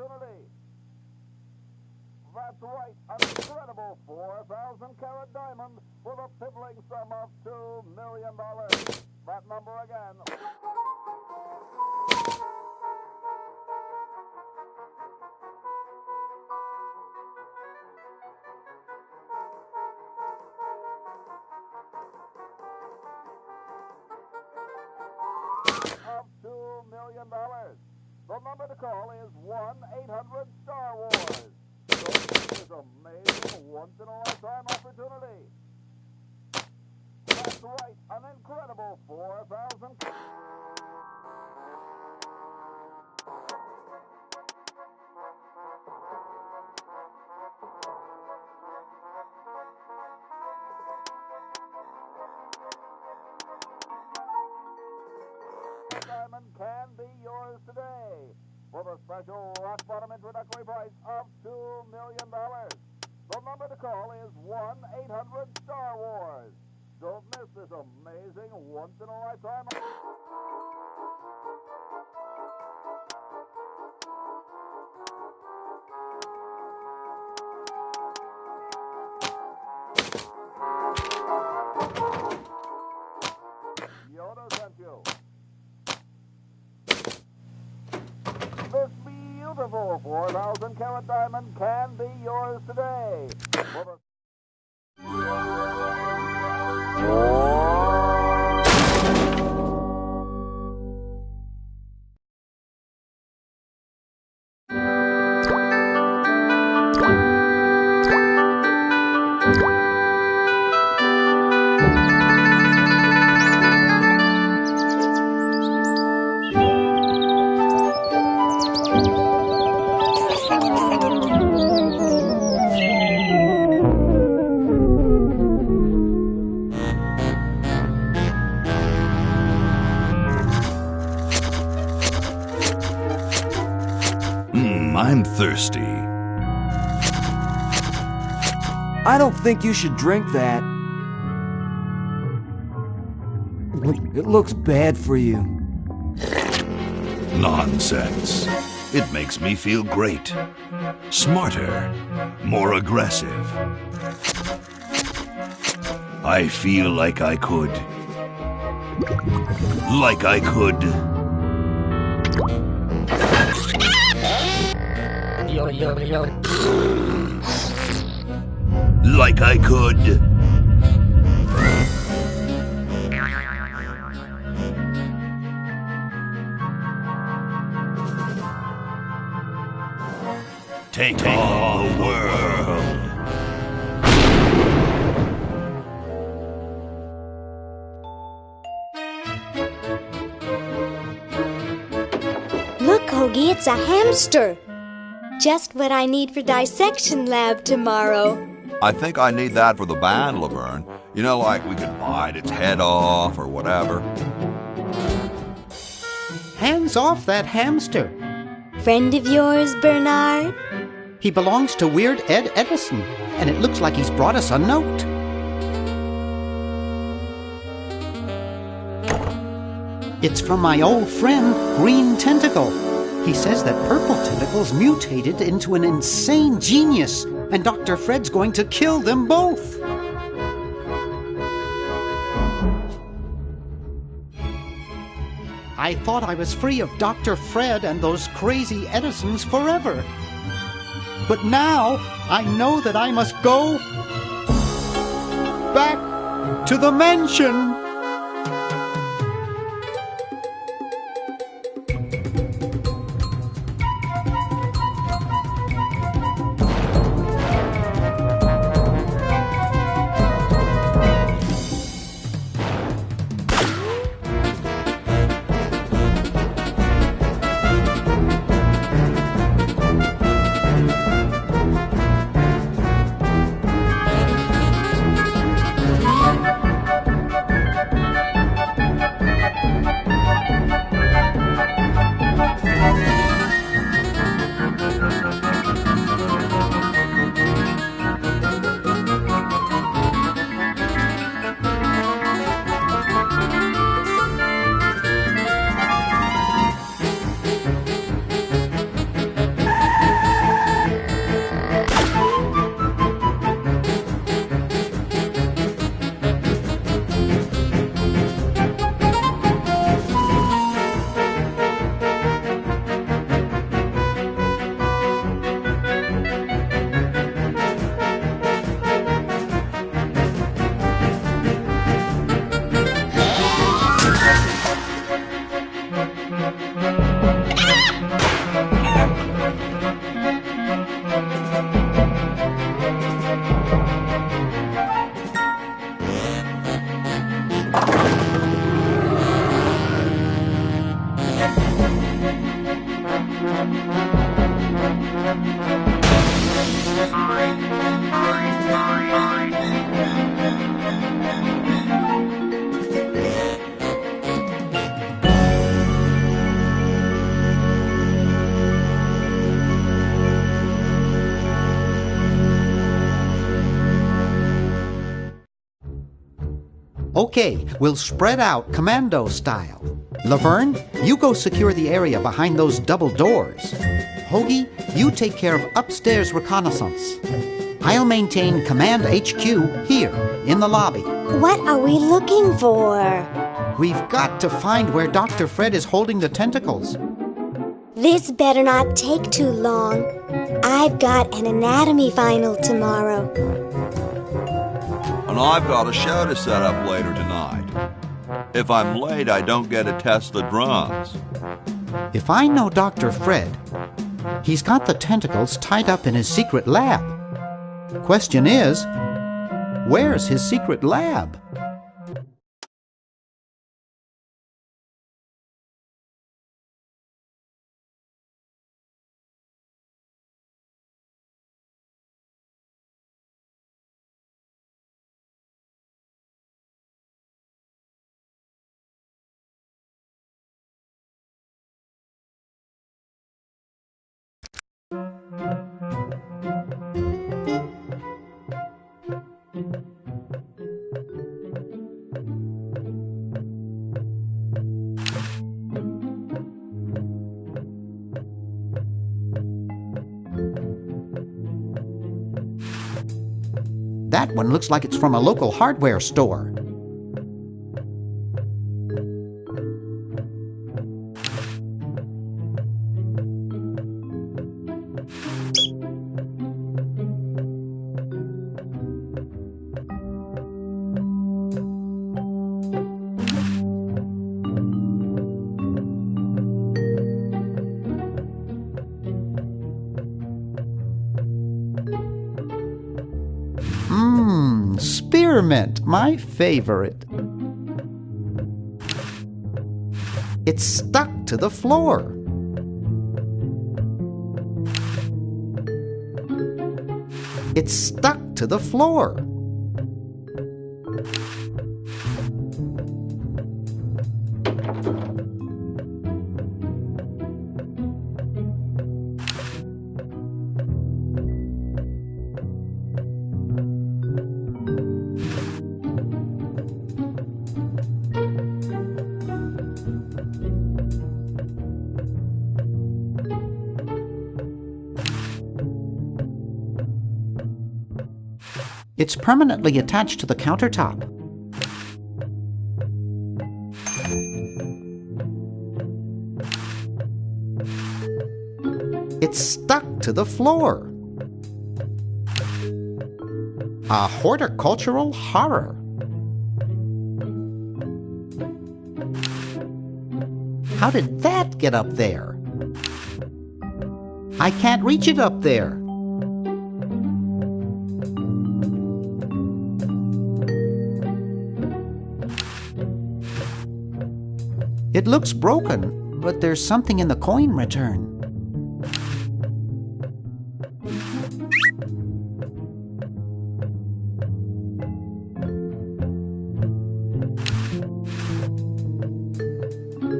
opportunity. That's right, an incredible 4,000-carat diamond with a piddling sum of $2 million. That number again. Of $2 million. The number to call is 1-800-STAR-WARS. So this is amazing, once-in-a-lifetime opportunity. That's right, an incredible 4,000... diamond can be yours today for the special rock-bottom introductory price of $2 million. The number to call is 1-800-STAR-WARS. Don't miss this amazing once-in-a-lifetime... Yoda sent you. This beautiful 4,000-carat diamond can be yours today. For the... I'm thirsty. I don't think you should drink that. It looks bad for you. Nonsense. It makes me feel great. Smarter. More aggressive. I feel like I could... Like I could... Like I could... Take all the world. Look, Hoagie, it's a hamster. Just what I need for dissection lab tomorrow. I think I need that for the band, Laverne. You know, like we could bite its head off or whatever. Hands off that hamster. Friend of yours, Bernard? He belongs to Weird Ed Edison, and it looks like he's brought us a note. It's from my old friend, Green Tentacle. He says that Purple Tentacle's mutated into an insane genius, and Dr. Fred's going to kill them both. I thought I was free of Dr. Fred and those crazy Edisons forever. But now I know that I must go back to the mansion. Okay, we'll spread out commando style. Laverne, you go secure the area behind those double doors. Hoagie, you take care of upstairs reconnaissance. I'll maintain Command HQ here, in the lobby. What are we looking for? We've got to find where Dr. Fred is holding the tentacles. This better not take too long. I've got an anatomy final tomorrow. And I've got a show to set up later tonight. If I'm late, I don't get to test the drums. If I know Dr. Fred, he's got the tentacles tied up in his secret lab. Question is, where's his secret lab? That one looks like it's from a local hardware store. Spearmint, my favorite. It's stuck to the floor. It's stuck to the floor. It's permanently attached to the countertop. It's stuck to the floor. A horticultural horror. How did that get up there? I can't reach it up there. It looks broken, but there's something in the coin return.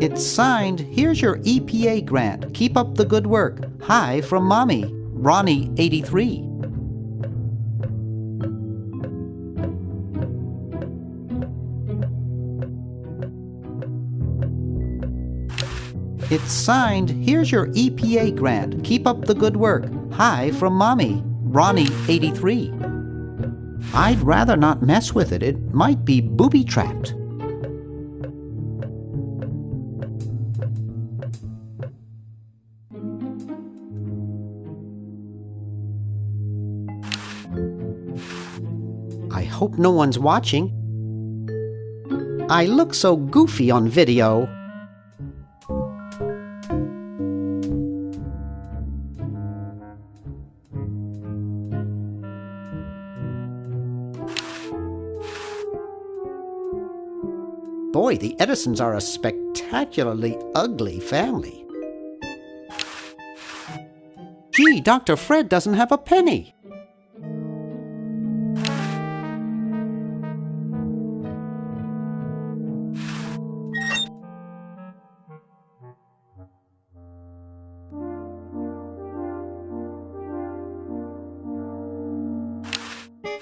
It's signed, "Here's your EPA grant. Keep up the good work. Hi from Mommy, Ronnie 83. It's signed, "Here's your EPA grant. Keep up the good work. Hi from Mommy, Ronnie 83. I'd rather not mess with it. It might be booby-trapped. I hope no one's watching. I look so goofy on video. Boy, the Edisons are a spectacularly ugly family. Gee, Dr. Fred doesn't have a penny.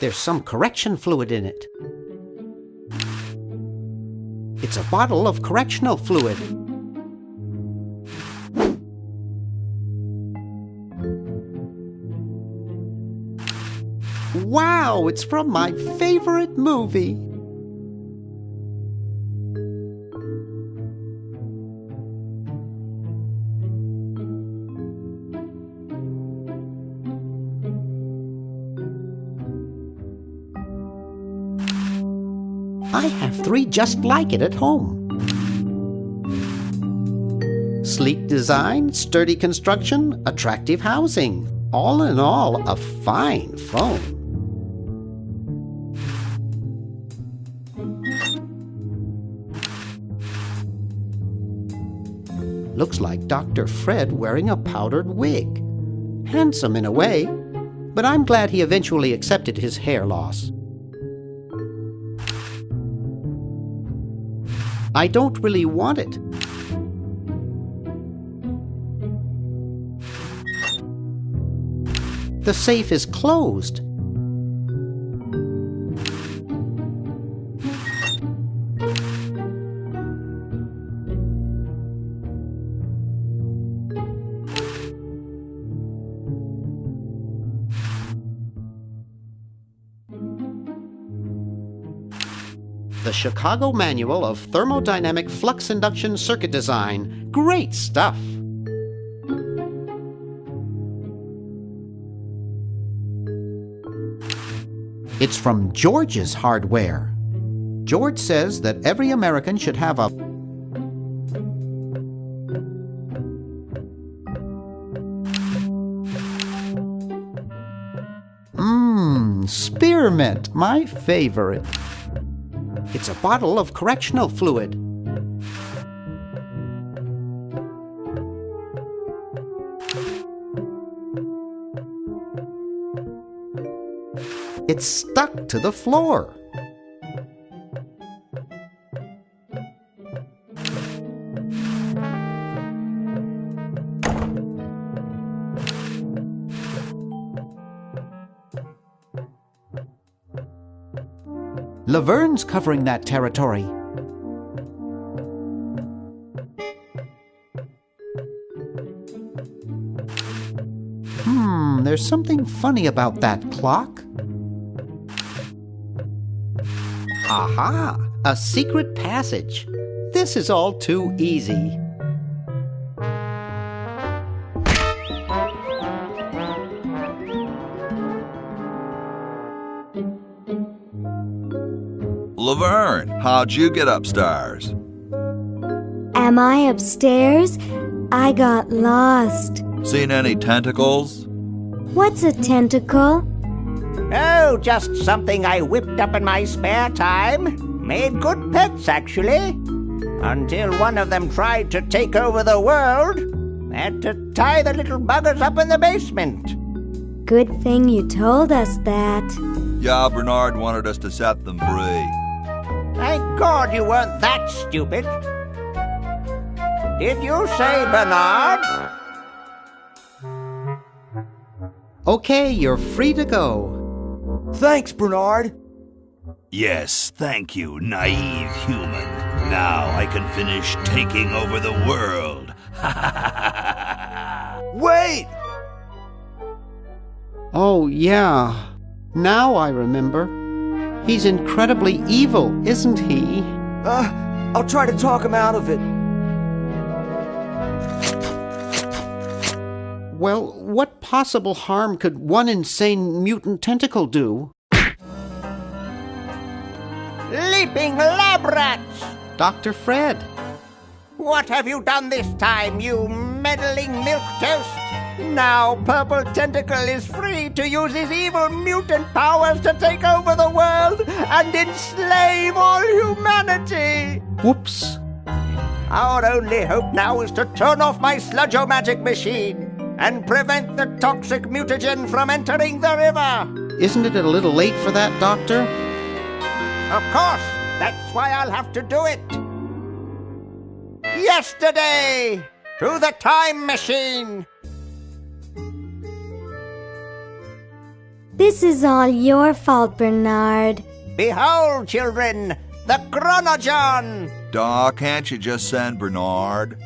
There's some correction fluid in it. It's a bottle of correctional fluid. Wow, it's from my favorite movie. I have 3 just like it at home. Sleek design, sturdy construction, attractive housing. All in all, a fine phone. Looks like Dr. Fred wearing a powdered wig. Handsome in a way, but I'm glad he eventually accepted his hair loss. I don't really want it. The safe is closed. The Chicago Manual of Thermodynamic Flux Induction Circuit Design. Great stuff! It's from George's Hardware. George says that every American should have a spearmint, my favorite. It's a bottle of correctional fluid. It's stuck to the floor. Laverne's covering that territory. There's something funny about that clock. Aha! A secret passage. This is all too easy. Laverne, how'd you get upstairs? Am I upstairs? I got lost. Seen any tentacles? What's a tentacle? Oh, just something I whipped up in my spare time. Made good pets, actually. Until one of them tried to take over the world. Had to tie the little buggers up in the basement. Good thing you told us that. Yeah, Bernard wanted us to set them free. Thank God you weren't that stupid. Did you say Bernard? Okay, you're free to go. Thanks, Bernard. Yes, thank you, naive human. Now I can finish taking over the world. Wait! Oh, yeah. Now I remember. He's incredibly evil, isn't he? I'll try to talk him out of it. Well, what possible harm could one insane mutant tentacle do? Leaping lab rats! Dr. Fred. What have you done this time, you meddling milquetoast? Now Purple Tentacle is free to use his evil mutant powers to take over the world and enslave all humanity! Whoops. Our only hope now is to turn off my sludge-o-magic machine and prevent the toxic mutagen from entering the river. Isn't it a little late for that, Doctor? Of course, that's why I'll have to do it. Yesterday, to the time machine. This is all your fault, Bernard. Behold, children, the Chronogon. Doc, can't you just send Bernard?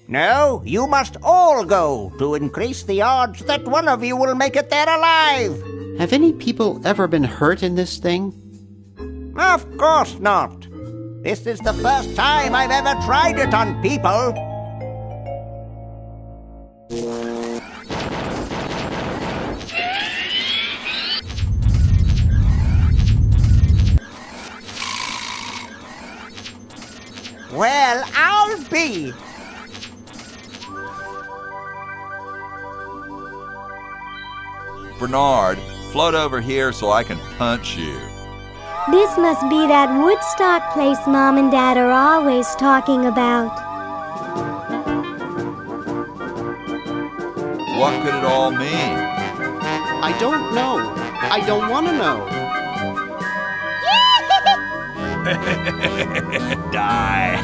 No, you must all go to increase the odds that one of you will make it there alive. Have any people ever been hurt in this thing? Of course not. This is the first time I've ever tried it on people. Well, I'll be. Bernard, float over here so I can punch you. This must be that Woodstock place Mom and Dad are always talking about. What could it all mean? I don't know. I don't want to know. Die.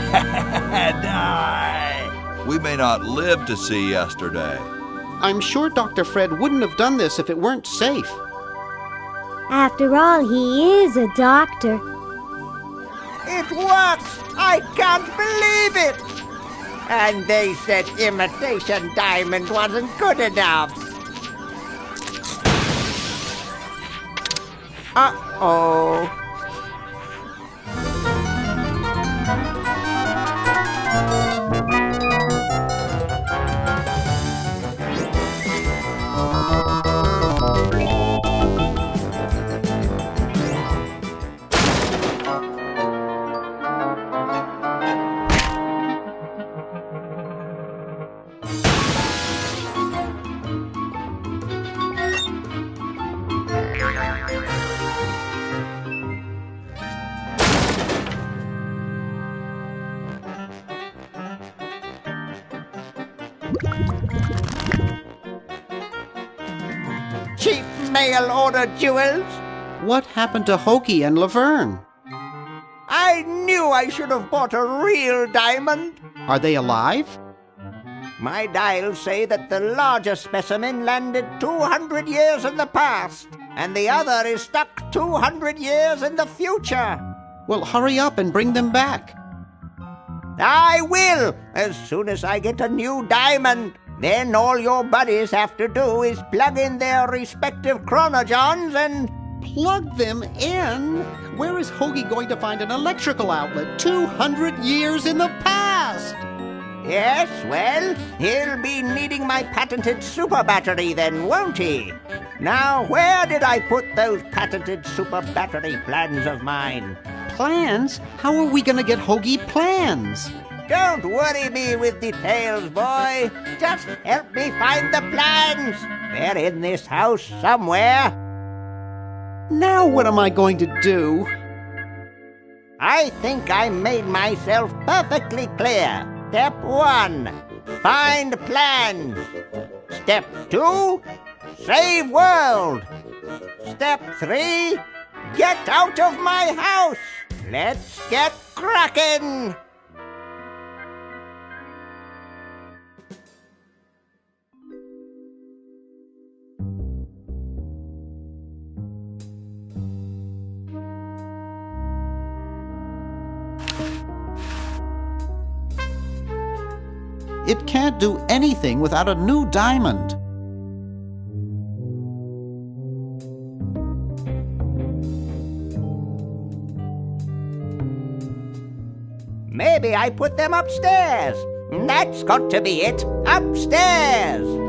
Die. We may not live to see yesterday. I'm sure Dr. Fred wouldn't have done this if it weren't safe. After all, he is a doctor. It works! I can't believe it! And they said imitation diamond wasn't good enough. Uh-oh. Cheap mail-order jewels? What happened to Hoagie and Laverne? I knew I should have bought a real diamond. Are they alive? My dials say that the larger specimen landed 200 years in the past, and the other is stuck 200 years in the future. Well, hurry up and bring them back. I will, as soon as I get a new diamond. Then all your buddies have to do is plug in their respective chronogens and... Plug them in? Where is Hoagie going to find an electrical outlet 200 years in the past? Yes, well, he'll be needing my patented super battery then, won't he? Now, where did I put those patented super battery plans of mine? Plans? How are we going to get Hoagie plans? Don't worry me with details, boy. Just help me find the plans. They're in this house somewhere. Now what am I going to do? I think I made myself perfectly clear. Step 1, find plans. Step 2, save world. Step 3, get out of my house. Let's get cracking. It can't do anything without a new diamond. Maybe I put them upstairs. That's got to be it. Upstairs.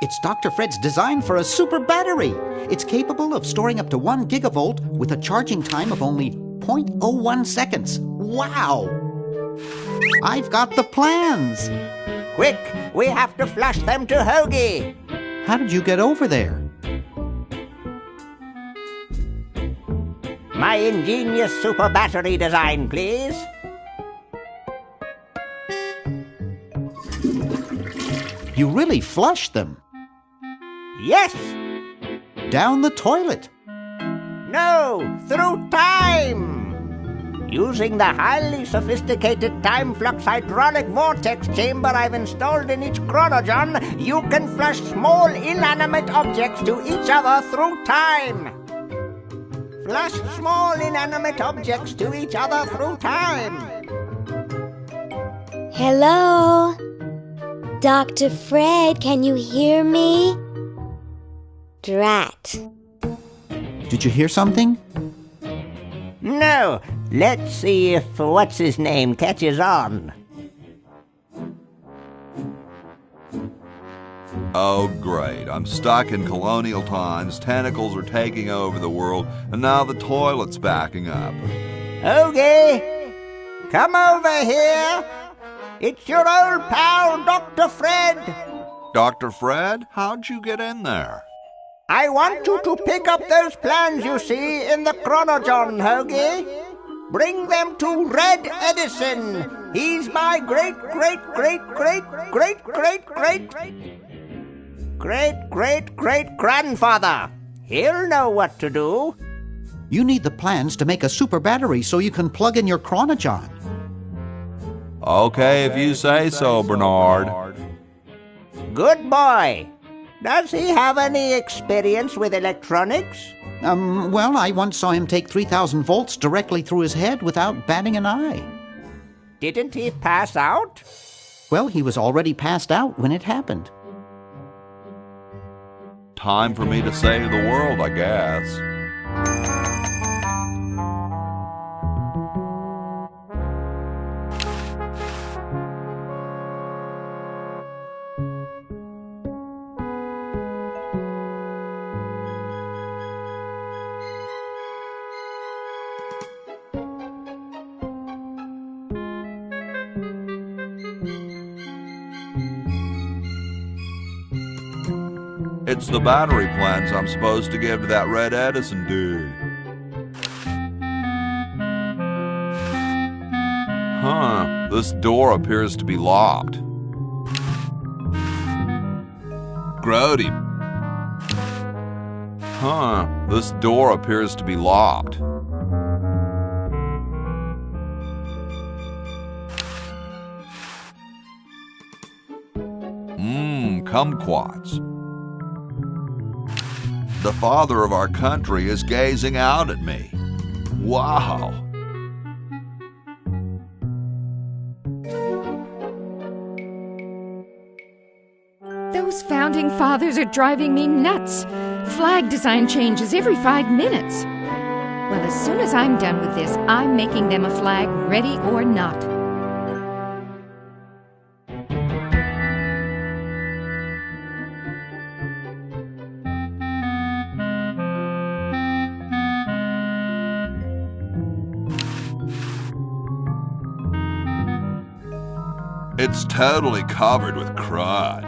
It's Dr. Fred's design for a super battery. It's capable of storing up to 1 gigavolt with a charging time of only 0.01 seconds. Wow! I've got the plans. Quick, we have to flush them to Hoagie. How did you get over there? My ingenious super battery design, please. You really flushed them. Yes. Down the toilet. No, through time. Using the highly sophisticated time flux hydraulic vortex chamber I've installed in each chronogon, you can flush small inanimate objects to each other through time. Flush small inanimate objects to each other through time. Hello? Dr. Fred, can you hear me? Drat. Did you hear something? No. Let's see if what's-his-name catches on. Oh, great. I'm stuck in colonial times, tentacles are taking over the world, and now the toilet's backing up. Hoagie, come over here. It's your old pal, Dr. Fred. Dr. Fred, how'd you get in there? I want you to pick up those plans you see in the chronogon, Hoagie. Bring them to Red Edison. He's my great-great-great-great-great-great-great-great-grandfather. He'll know what to do. You need the plans to make a super battery so you can plug in your chronogon. Okay, if you say so, Bernard. Good boy. Does he have any experience with electronics? Well, I once saw him take 3,000 volts directly through his head without batting an eye. Didn't he pass out? Well, he was already passed out when it happened. Time for me to save the world, I guess. It's the battery plans I'm supposed to give to that Red Edison dude. Huh, this door appears to be locked. Grody. Huh, this door appears to be locked. Kumquats. The father of our country is gazing out at me. Wow. Those founding fathers are driving me nuts. Flag design changes every 5 minutes. Well, as soon as I'm done with this, I'm making them a flag, ready or not. It's totally covered with crud.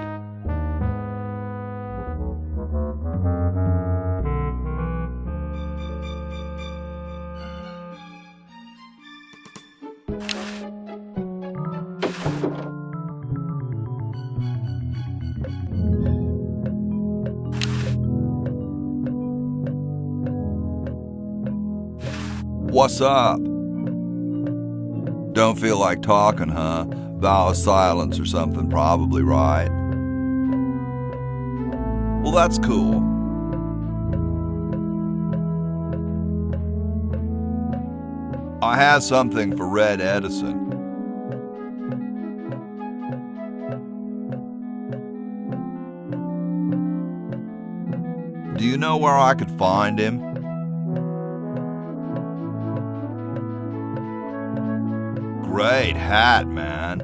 What's up? Don't feel like talking, huh? Vow of silence or something, probably, right? Well, that's cool. I have something for Red Edison. Do you know where I could find him? Great hat, man.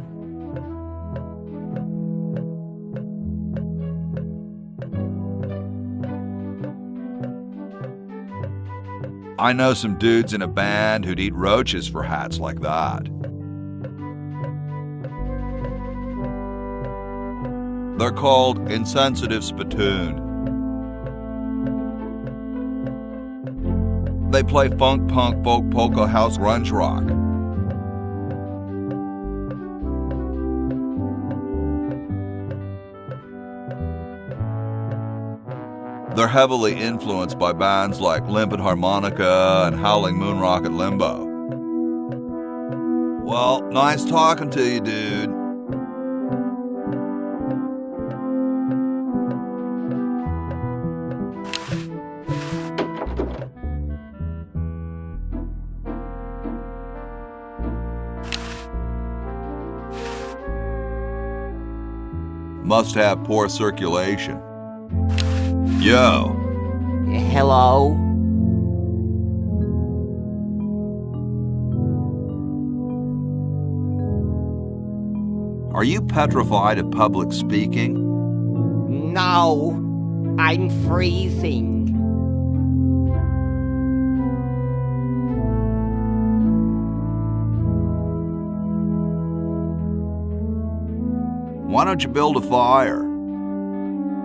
I know some dudes in a band who'd eat roaches for hats like that. They're called Insensitive Spittoon. They play funk, punk, folk, polka, house, grunge rock. They're heavily influenced by bands like Limpid Harmonica and Howling Moon Rocket Limbo. Well, nice talking to you, dude. Must have poor circulation. Yo. Hello? Are you petrified of public speaking? No, I'm freezing. Why don't you build a fire?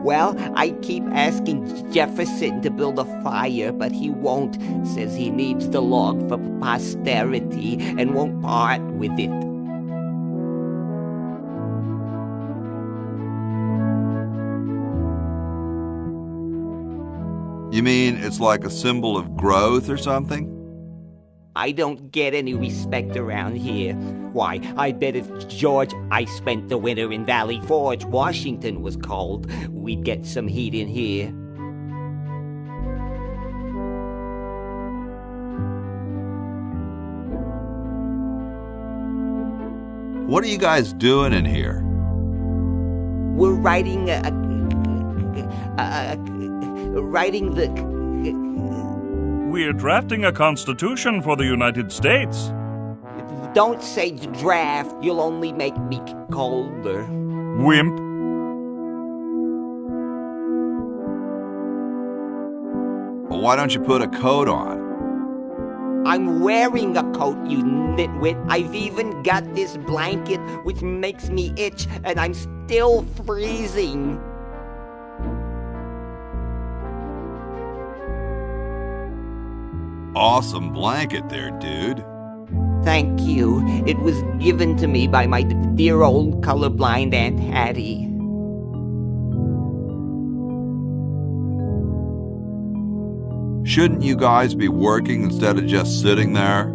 Well, I keep asking Jefferson to build a fire, but he won't. Says he needs the log for posterity and won't part with it. You mean it's like a symbol of growth or something? I don't get any respect around here. Why, I bet if George I spent the winter in Valley Forge, Washington was cold, we'd get some heat in here. What are you guys doing in here? We're writing We're drafting a constitution for the United States. Don't say draft, you'll only make me colder. Wimp. Well, why don't you put a coat on? I'm wearing a coat, you nitwit. I've even got this blanket which makes me itch, and I'm still freezing. Awesome blanket there, dude. Thank you. It was given to me by my dear old colorblind Aunt Hattie. Shouldn't you guys be working instead of just sitting there?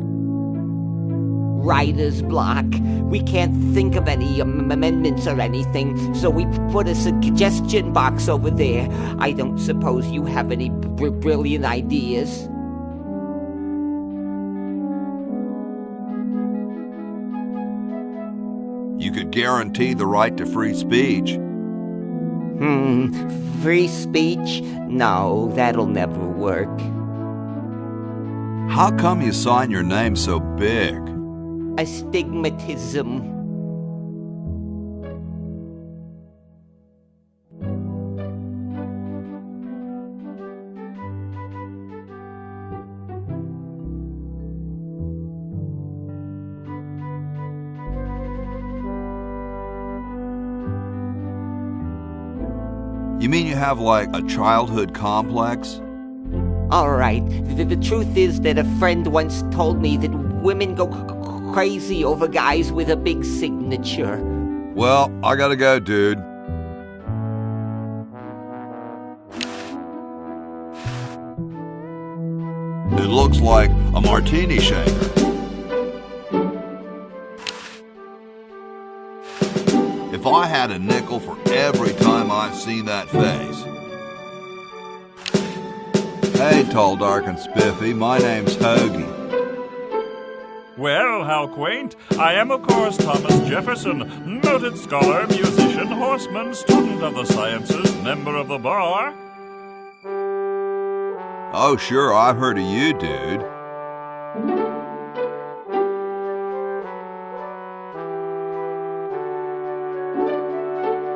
Writer's block. We can't think of any amendments or anything, so we put a suggestion box over there. I don't suppose you have any brilliant ideas? You could guarantee the right to free speech. Free speech? No, that'll never work. How come you sign your name so big? Astigmatism. You mean you have like a childhood complex? All right, the truth is that a friend once told me that women go crazy over guys with a big signature. Well, I gotta go, dude. It looks like a martini shaker. If I had a nickel for every time I've seen that face. Hey, tall, dark, and spiffy, my name's Hoagie. Well, how quaint. I am, of course, Thomas Jefferson, noted scholar, musician, horseman, student of the sciences, member of the bar. Oh, sure, I've heard of you, dude.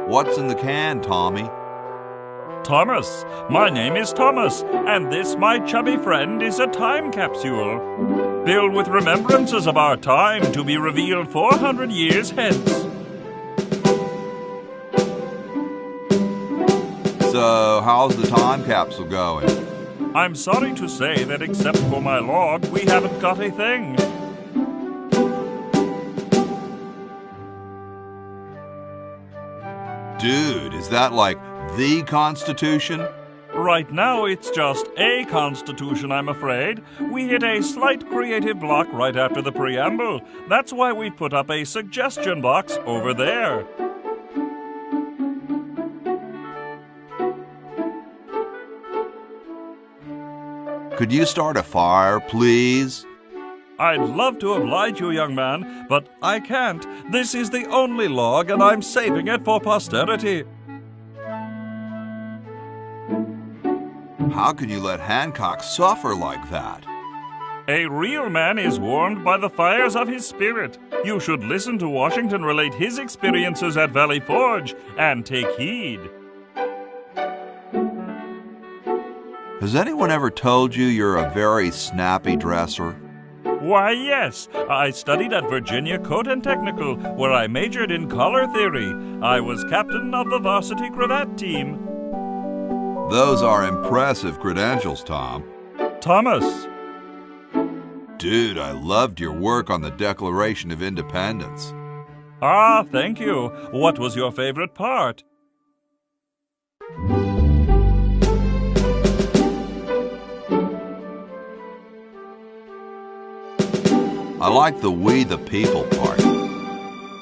What's in the can, Tommy? Thomas. My name is Thomas, and this, my chubby friend, is a time capsule, filled with remembrances of our time to be revealed 400 years hence. So, how's the time capsule going? I'm sorry to say that except for my log, we haven't got a thing. Dude, is that like the Constitution? Right now, it's just a constitution, I'm afraid. We hit a slight creative block right after the preamble. That's why we put up a suggestion box over there. Could you start a fire, please? I'd love to oblige you, young man, but I can't. This is the only log, and I'm saving it for posterity. How can you let Hancock suffer like that? A real man is warmed by the fires of his spirit. You should listen to Washington relate his experiences at Valley Forge and take heed. Has anyone ever told you you're a very snappy dresser? Why, yes. I studied at Virginia Coat and Technical, where I majored in color theory. I was captain of the varsity cravat team. Those are impressive credentials, Tom. Thomas. Dude, I loved your work on the Declaration of Independence. Ah, thank you. What was your favorite part? I like the "we the people" part.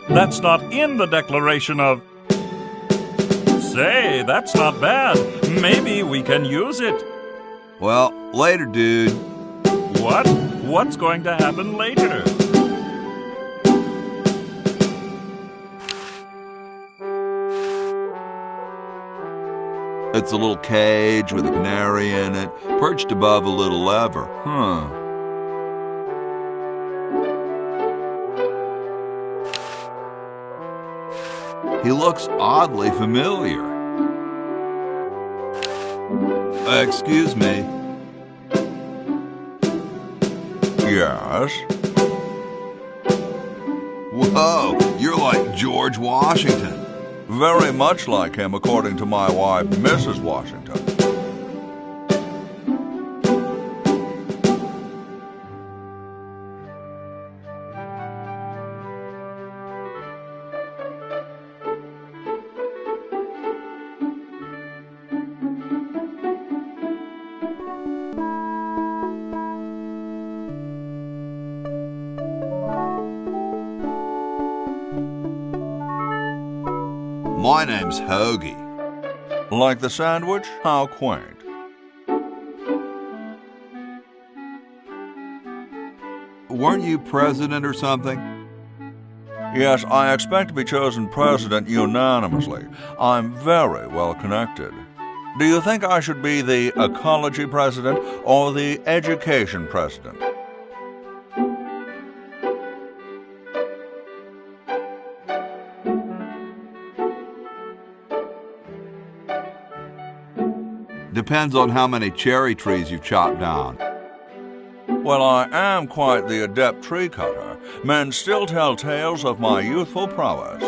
That's not in the Declaration of... Say, that's not bad. Maybe we can use it. Well, later, dude. What? What's going to happen later? It's a little cage with a canary in it, perched above a little lever. He looks oddly familiar. Excuse me. Yes? Whoa, you're like George Washington. Very much like him, according to my wife, Mrs. Washington. My name's Hoagie. Like the sandwich? How quaint. Weren't you president or something? Yes, I expect to be chosen president unanimously. I'm very well connected. Do you think I should be the ecology president or the education president? Depends on how many cherry trees you've chopped down. Well, I am quite the adept tree cutter. Men still tell tales of my youthful prowess.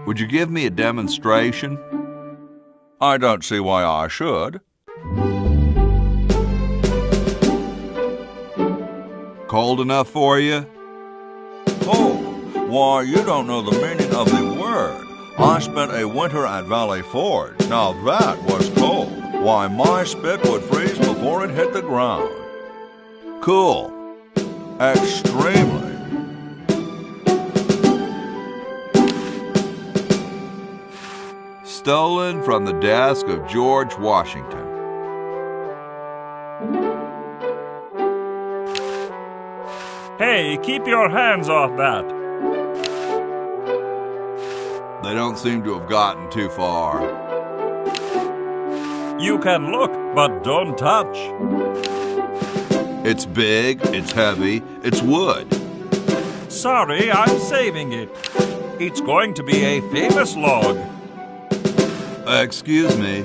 Would you give me a demonstration? I don't see why I should. Cold enough for you? Oh, why, you don't know the meaning of the word. I spent a winter at Valley Forge. Now that was cold. Why, my spit would freeze before it hit the ground. Cool. Extremely. Stolen from the desk of George Washington. Hey, keep your hands off that. They don't seem to have gotten too far. You can look, but don't touch. It's big, it's heavy, it's wood. Sorry, I'm saving it. It's going to be a famous log. Excuse me.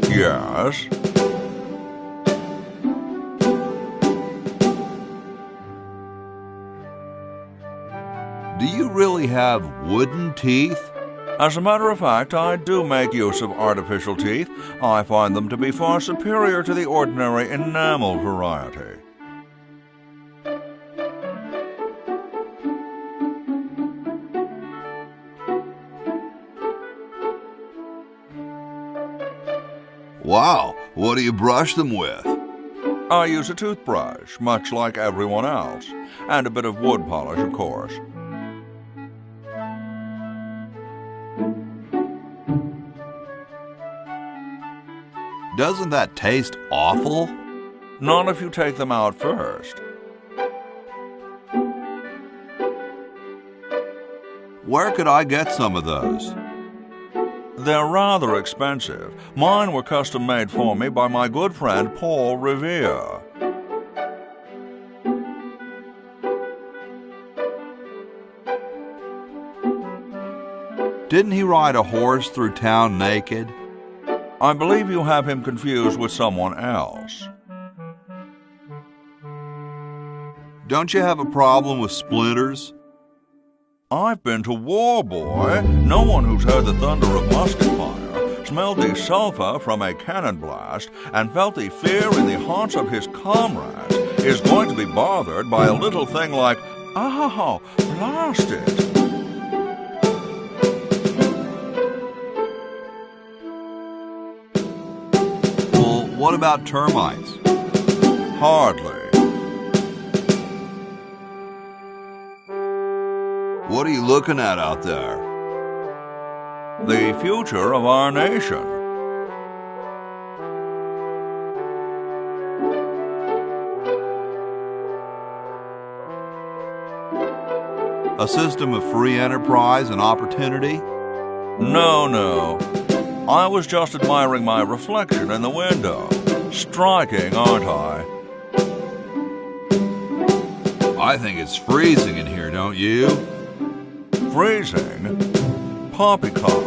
Yes? Do you really have wooden teeth? As a matter of fact, I do make use of artificial teeth. I find them to be far superior to the ordinary enamel variety. Wow, what do you brush them with? I use a toothbrush, much like everyone else, and a bit of wood polish, of course. Doesn't that taste awful? Not if you take them out first. Where could I get some of those? They're rather expensive. Mine were custom made for me by my good friend Paul Revere. Didn't he ride a horse through town naked? I believe you have him confused with someone else. Don't you have a problem with splinters? I've been to war, boy. No one who's heard the thunder of musket fire, smelled the sulphur from a cannon blast, and felt the fear in the hearts of his comrades is going to be bothered by a little thing like, "Oh, blast it." Well, what about termites? Hardly. What are you looking at out there? The future of our nation. A system of free enterprise and opportunity? No. I was just admiring my reflection in the window. Striking, aren't I? I think it's freezing in here, don't you? Freezing? Poppycock.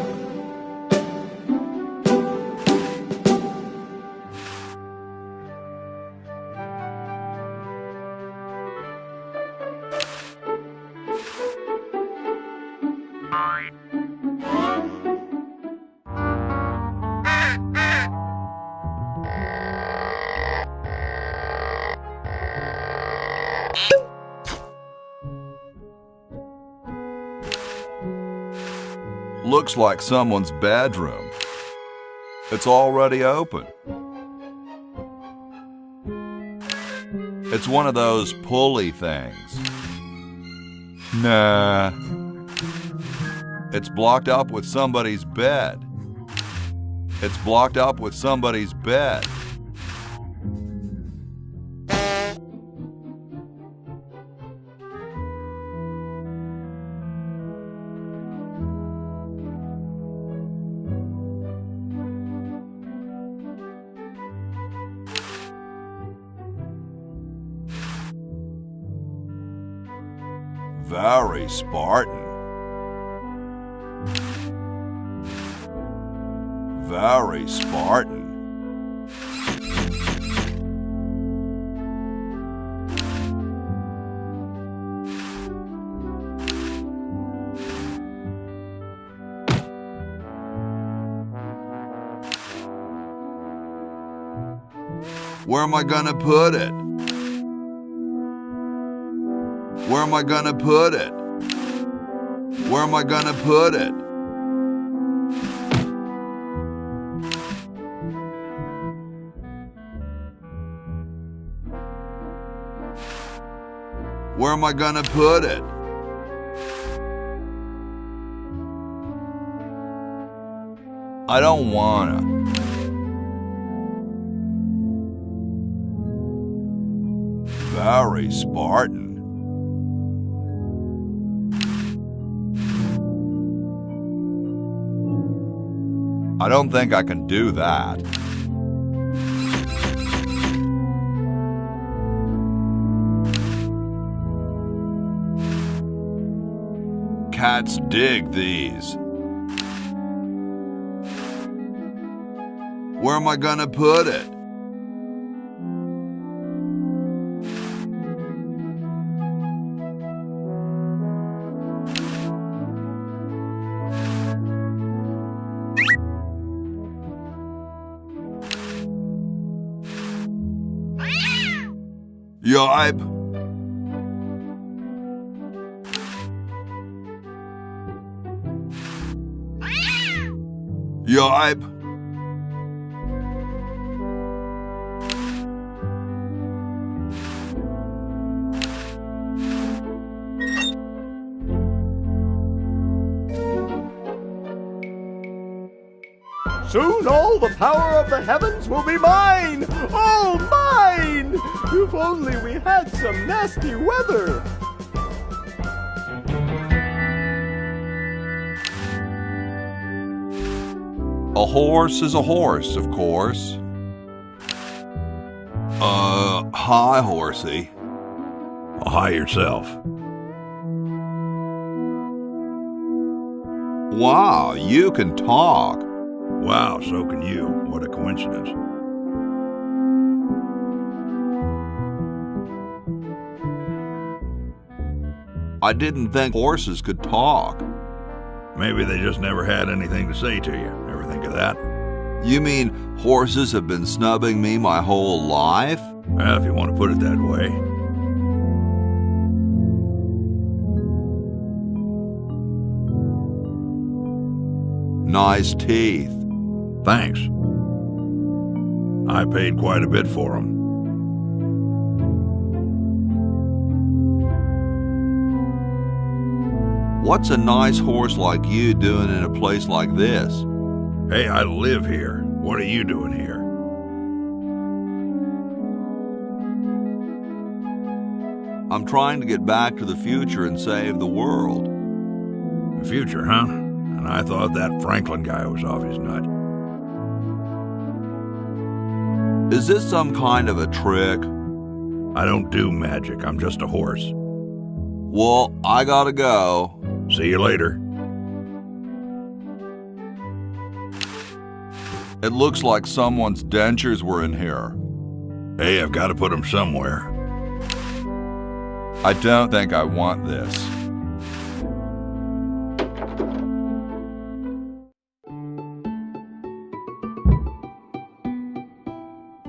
Looks like someone's bedroom. It's already open. It's one of those pulley things. Nah. It's blocked up with somebody's bed. It's blocked up with somebody's bed. Very Spartan. Very Spartan. Where am I gonna put it? Where am I gonna put it? Where am I gonna put it? Where am I gonna put it? I don't wanna. Very Spartan. I don't think I can do that. Cats dig these. Where am I gonna put it? Yipe. Yipe. Soon all the power of the heavens will be mine! All mine! If only we had some nasty weather! A horse is a horse, of course. Hi, horsey. Hi yourself. Wow, you can talk. Wow, so can you. What a coincidence. I didn't think horses could talk. Maybe they just never had anything to say to you. Ever think of that? You mean horses have been snubbing me my whole life? Well, if you want to put it that way. Nice teeth. Thanks. I paid quite a bit for them. What's a nice horse like you doing in a place like this? Hey, I live here. What are you doing here? I'm trying to get back to the future and save the world. The future, huh? And I thought that Franklin guy was off his nut. Is this some kind of a trick? I don't do magic. I'm just a horse. Well, I gotta go. See you later. It looks like someone's dentures were in here. Hey, I've got to put them somewhere. I don't think I want this.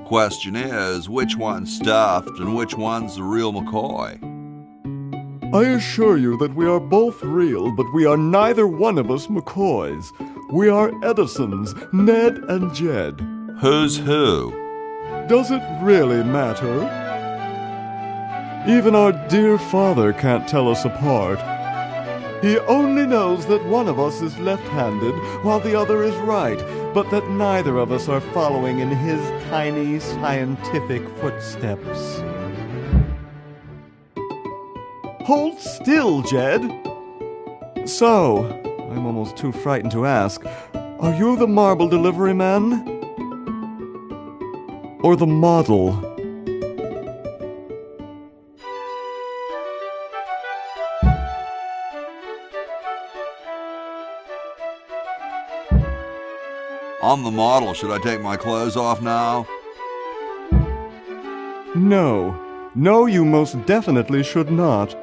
Question is, which one's stuffed and which one's the real McCoy? I assure you that we are both real, but we are neither one of us McCoys. We are Edisons, Ned and Jed. Who's who? Does it really matter? Even our dear father can't tell us apart. He only knows that one of us is left-handed while the other is right, but that neither of us are following in his tiny scientific footsteps. Hold still, Jed! So, I'm almost too frightened to ask, are you the marble delivery man? Or the model? I'm the model. Should I take my clothes off now? No. No, you most definitely should not.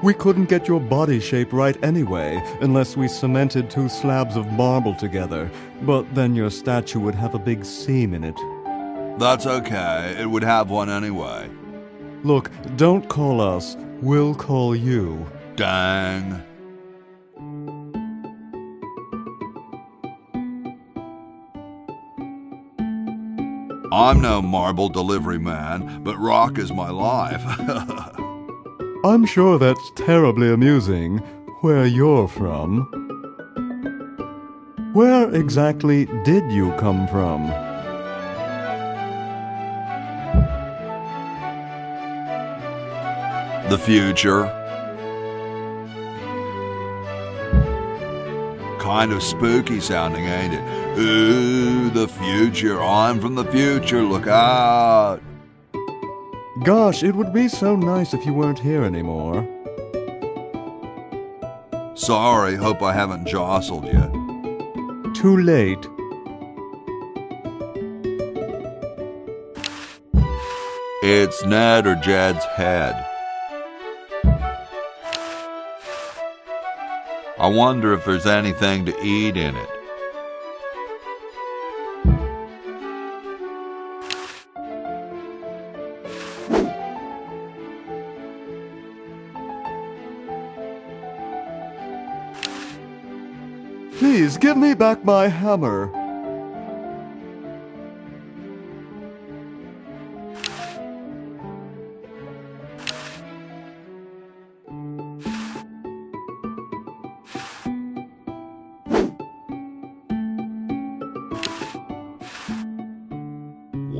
We couldn't get your body shape right anyway, unless we cemented 2 slabs of marble together. But then your statue would have a big seam in it. That's okay. It would have one anyway. Look, don't call us. We'll call you. Dang. I'm no marble delivery man, but rock is my life. I'm sure that's terribly amusing, where you're from. Where exactly did you come from? The future. Kind of spooky sounding, ain't it? Ooh, the future. I'm from the future. Look out. Gosh, it would be so nice if you weren't here anymore. Sorry, hope I haven't jostled you. Too late. It's Ned or Jed's head. I wonder if there's anything to eat in it. Please, give me back my hammer.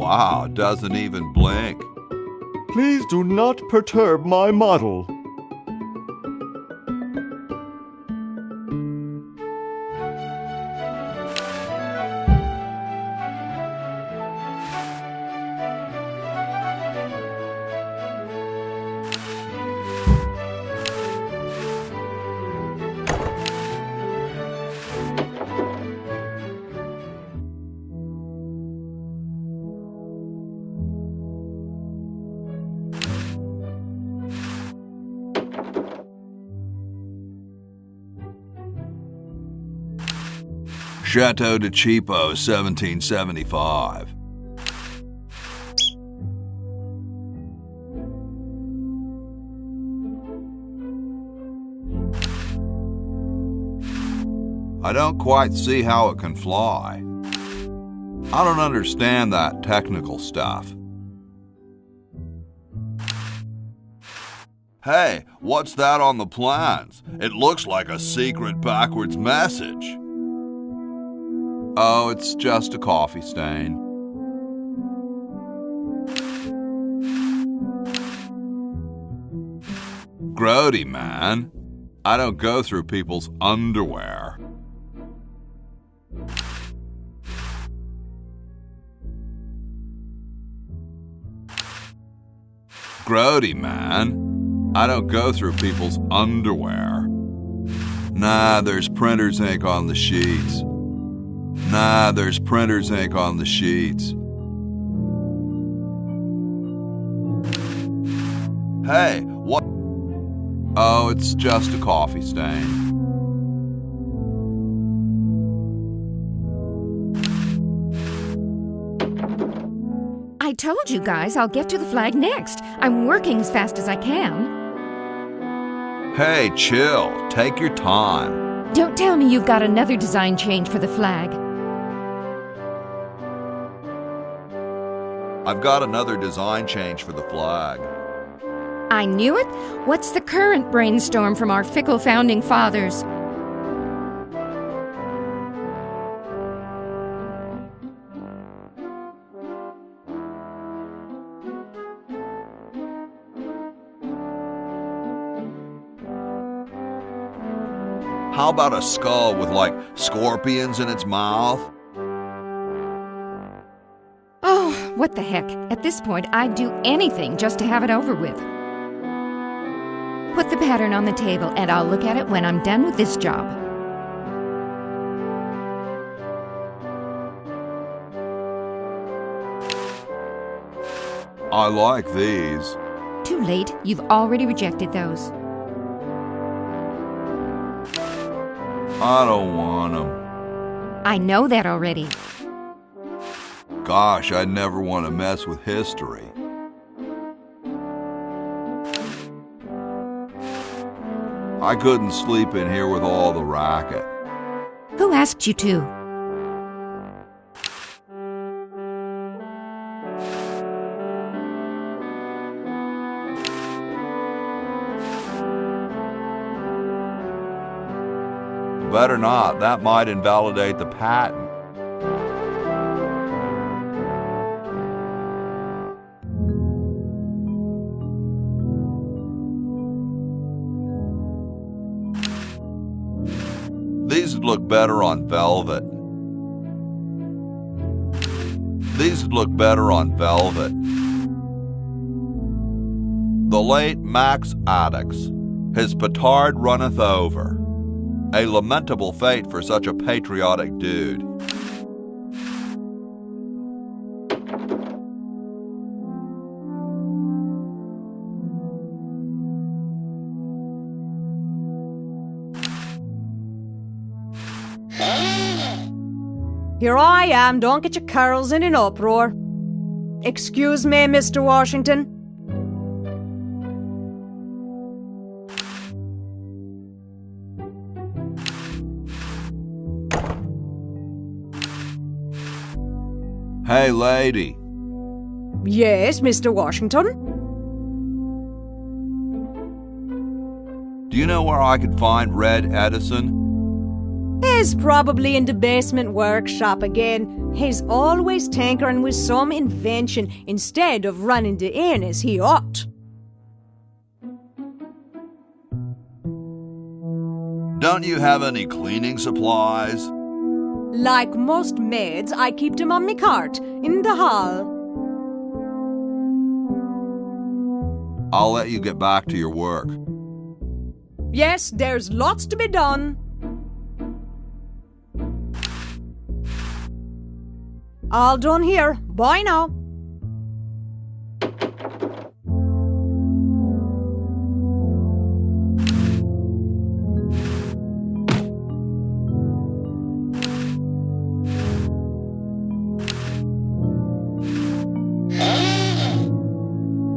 Wow, doesn't even blink. Please do not perturb my model. Chateau de Cheapo, 1775. I don't quite see how it can fly. I don't understand that technical stuff. Hey, what's that on the plans? It looks like a secret backwards message. Oh, it's just a coffee stain. Grody, man. I don't go through people's underwear. Grody, man. I don't go through people's underwear. Nah, there's printer's ink on the sheets. Nah, there's printer's ink on the sheets. Hey, what? Oh, it's just a coffee stain. I told you guys I'll get to the flag next. I'm working as fast as I can. Hey, chill. Take your time. Don't tell me you've got another design change for the flag. I've got another design change for the flag. I knew it. What's the current brainstorm from our fickle founding fathers? How about a skull with, like, scorpions in its mouth? Oh, what the heck. At this point, I'd do anything just to have it over with. Put the pattern on the table, and I'll look at it when I'm done with this job. I like these. Too late. You've already rejected those. I don't want them. I know that already. Gosh, I'd never want to mess with history. I couldn't sleep in here with all the racket. Who asked you to? Better not. That might invalidate the patent. These would look better on velvet. These would look better on velvet. The late Max Addix, his petard runneth over. A lamentable fate for such a patriotic dude. Here I am, don't get your curls in an uproar. Excuse me, Mr. Washington. Hey, lady. Yes, Mr. Washington? Do you know where I could find Red Edison? He's probably in the basement workshop again. He's always tinkering with some invention instead of running the inn as he ought. Don't you have any cleaning supplies? Like most maids, I keep them on me cart in the hall. I'll let you get back to your work. Yes, there's lots to be done. All done here. Bye now.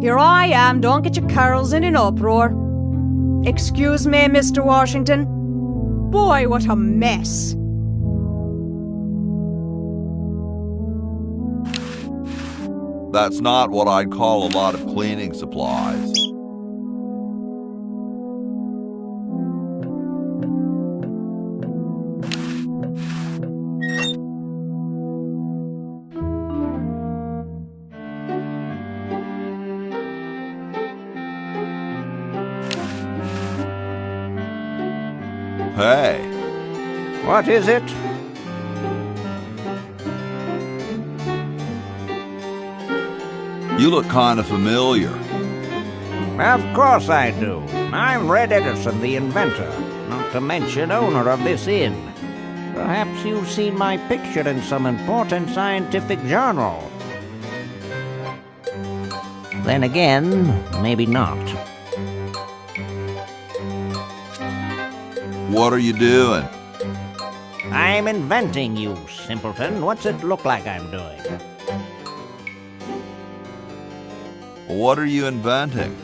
Here I am, don't get your curls in an uproar. Excuse me, Mr. Washington. Boy, what a mess. That's not what I'd call a lot of cleaning supplies. Hey. What is it? You look kind of familiar. Of course I do. I'm Red Edison, the inventor, not to mention owner of this inn. Perhaps you've seen my picture in some important scientific journal. Then again, maybe not. What are you doing? I'm inventing, you simpleton. What's it look like I'm doing? What are you inventing?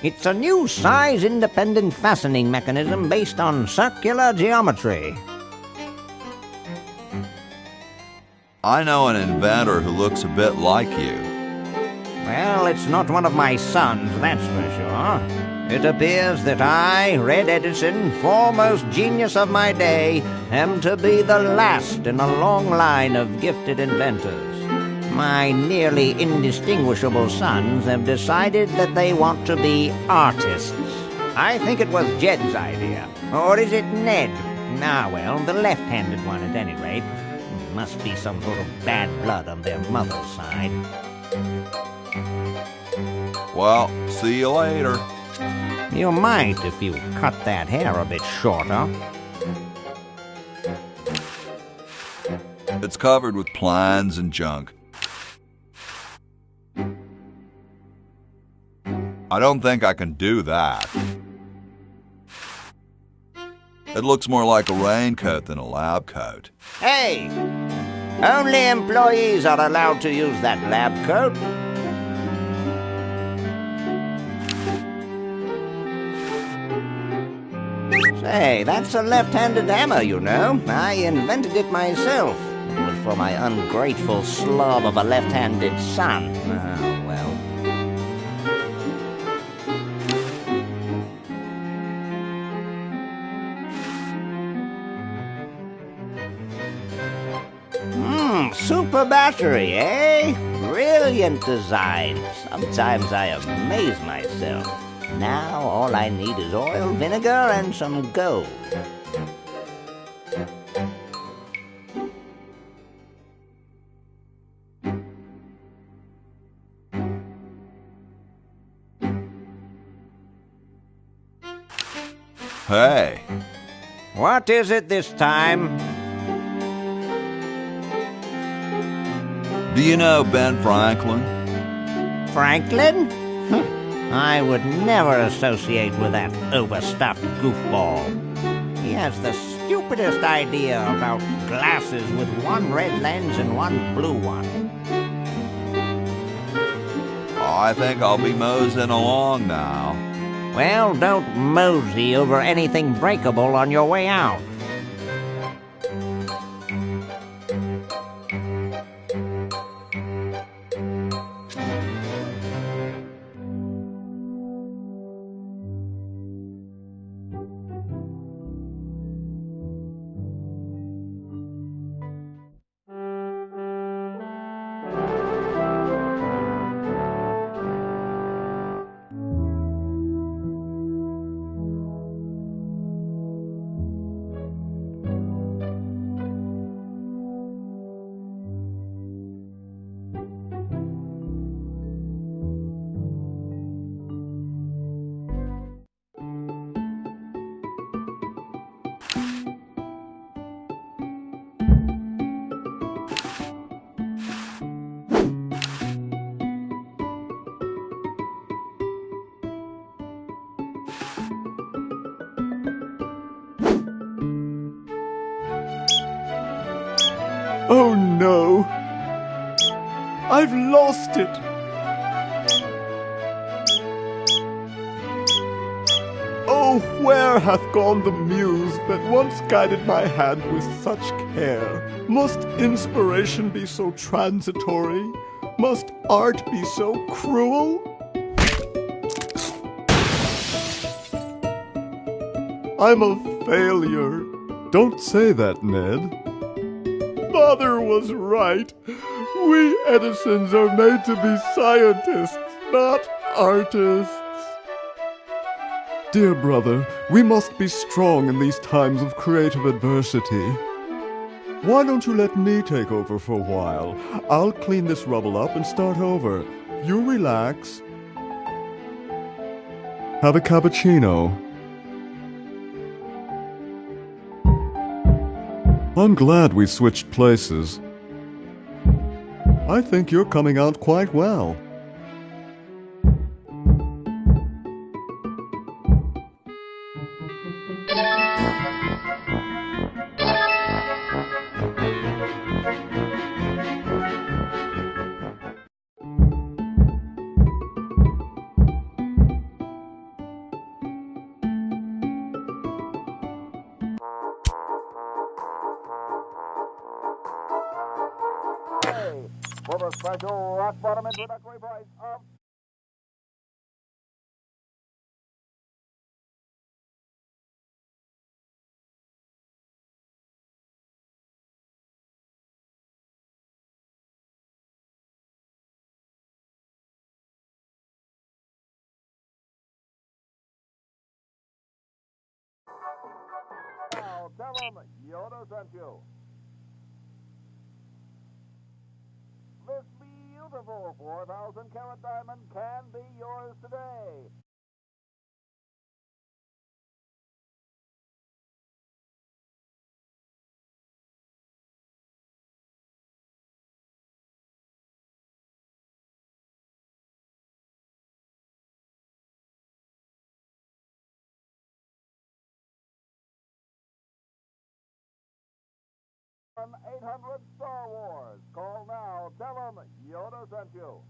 It's a new size-independent fastening mechanism based on circular geometry. I know an inventor who looks a bit like you. Well, it's not one of my sons, that's for sure. It appears that I, Red Edison, foremost genius of my day, am to be the last in a long line of gifted inventors. My nearly indistinguishable sons have decided that they want to be artists. I think it was Jed's idea. Or is it Ned? Ah, well, the left-handed one at any rate. Must be some sort of bad blood on their mother's side. Well, see you later. You might if you cut that hair a bit shorter. It's covered with plans and junk. I don't think I can do that. It looks more like a raincoat than a lab coat. Hey! Only employees are allowed to use that lab coat. Say, that's a left-handed hammer, you know. I invented it myself. It was for my ungrateful slob of a left-handed son. Oh, well. Super battery, eh? Brilliant design. Sometimes I amaze myself. Now all I need is oil, vinegar, and some gold. Hey. What is it this time? Do you know Ben Franklin? Franklin? I would never associate with that overstuffed goofball. He has the stupidest idea about glasses with one red lens and one blue one. I think I'll be moseying along now. Well, don't mosey over anything breakable on your way out. no. I've lost it. Oh, where hath gone the muse that once guided my hand with such care? Must inspiration be so transitory? Must art be so cruel? I'm a failure. Don't say that, Ned. Father was right. We Edisons are made to be scientists, not artists. Dear brother, we must be strong in these times of creative adversity. Why don't you let me take over for a while? I'll clean this rubble up and start over. You relax. Have a cappuccino. I'm glad we switched places. I think you're coming out quite well. For the special rock bottom introductory price of now tell them Yoda sent you. This beautiful 4,000 carat diamond can be yours today. On 800 Star Wars. Call now. Tell them Yoda sent you.